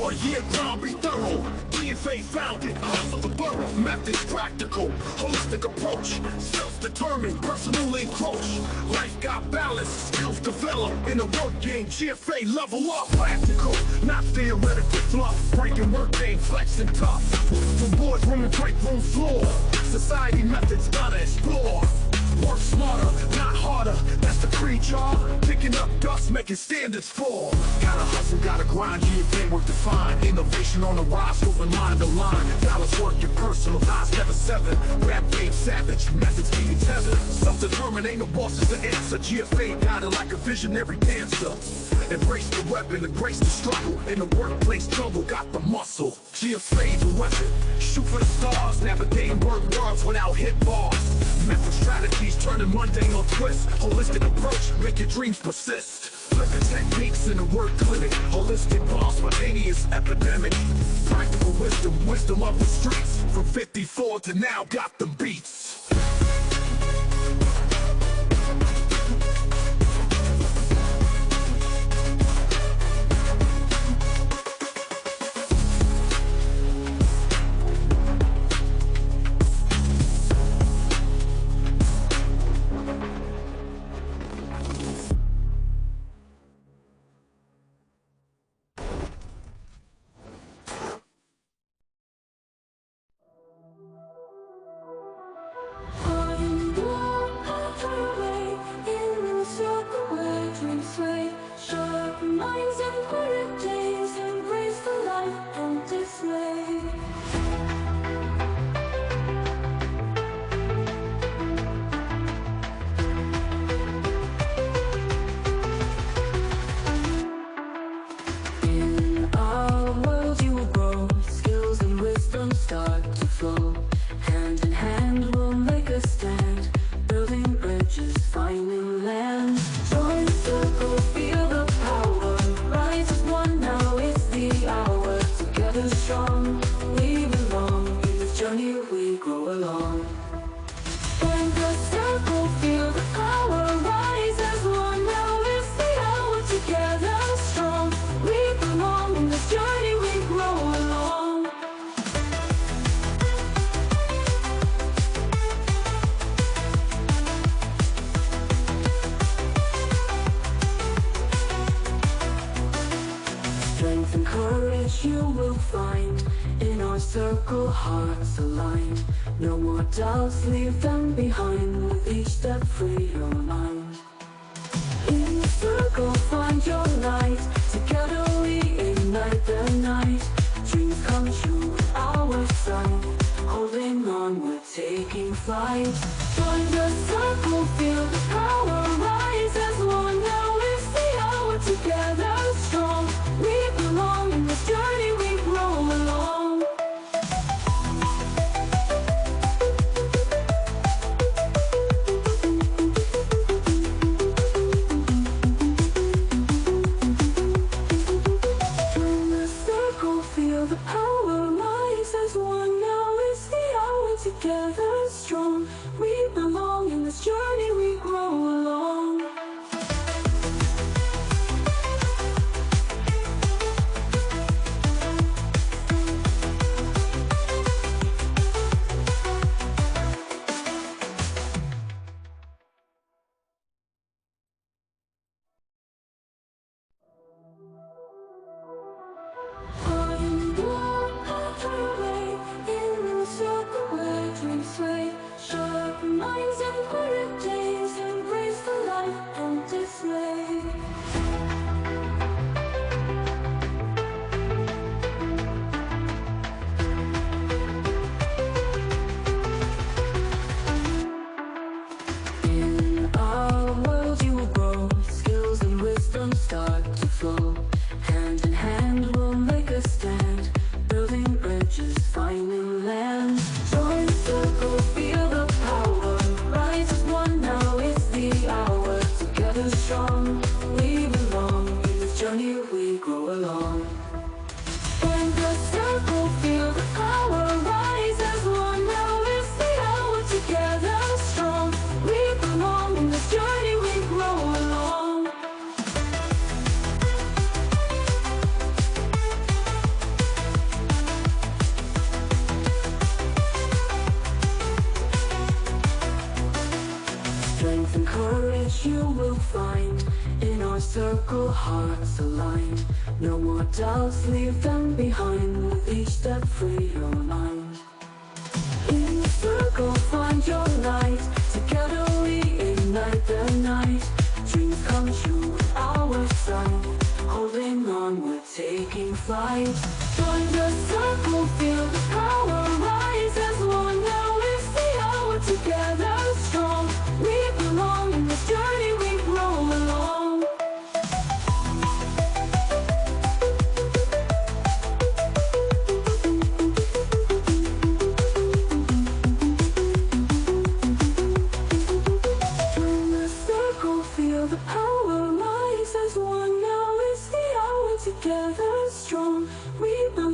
for a year, ground be thorough. GFA founded, hustle the borough. Methods practical, holistic approach. Self-determined, personally encroach. Life got balance, skills develop. In a work game, GFA level up. Practical, not theoretical fluff. Breaking work game, flexing tough. From boardroom and break room floor. Society methods gotta explore. Work smarter, not harder, that's the creed, y'all. Picking up dust, making standards fall. Gotta hustle, gotta grind, GFA work defined. Innovation on the rise, moving line to line. Balance work, your personal lives, never seven. Rap game savage, methods being tethered. Self-determined, ain't no boss is the answer. GFA got it like a visionary dancer. Embrace the weapon, embrace the struggle. In the workplace jungle, got the muscle. GFA the weapon, shoot for the stars. Navigating work worlds without hit bars. Method strategies, turning mundane on twists. Holistic approach, make your dreams persist. Flipping techniques in the work clinic. Holistic bomb, spontaneous epidemic. Practical wisdom, wisdom of the streets. From 54 to now, got them beats. Strength and courage you will find in our circle, hearts aligned. No more doubts, leave them behind. With each step, free your mind. In the circle, find your light. Together we ignite the night. Dreams come true with our sight. Holding on, we're taking flight. Join the circle, feel the power rise as one. Now it's the hour, together strong. We belong in this journey, we grow along. Join the circle, feel the power rise as one. Now it's the hour, together strong. We belong in this journey, we grow along. circle, hearts aligned. No more doubts, leave them behind. With each step, free your mind. In the circle, find your light. Together we ignite the night. Dreams come true with our sight. Holding on, we're taking flight. Join the circle, feel the power rise as one. Now it's the hour, together strong. We belong in this journey, we grow along. Join the circle, feel the power rise as one. Now it's the hour, together strong. We belong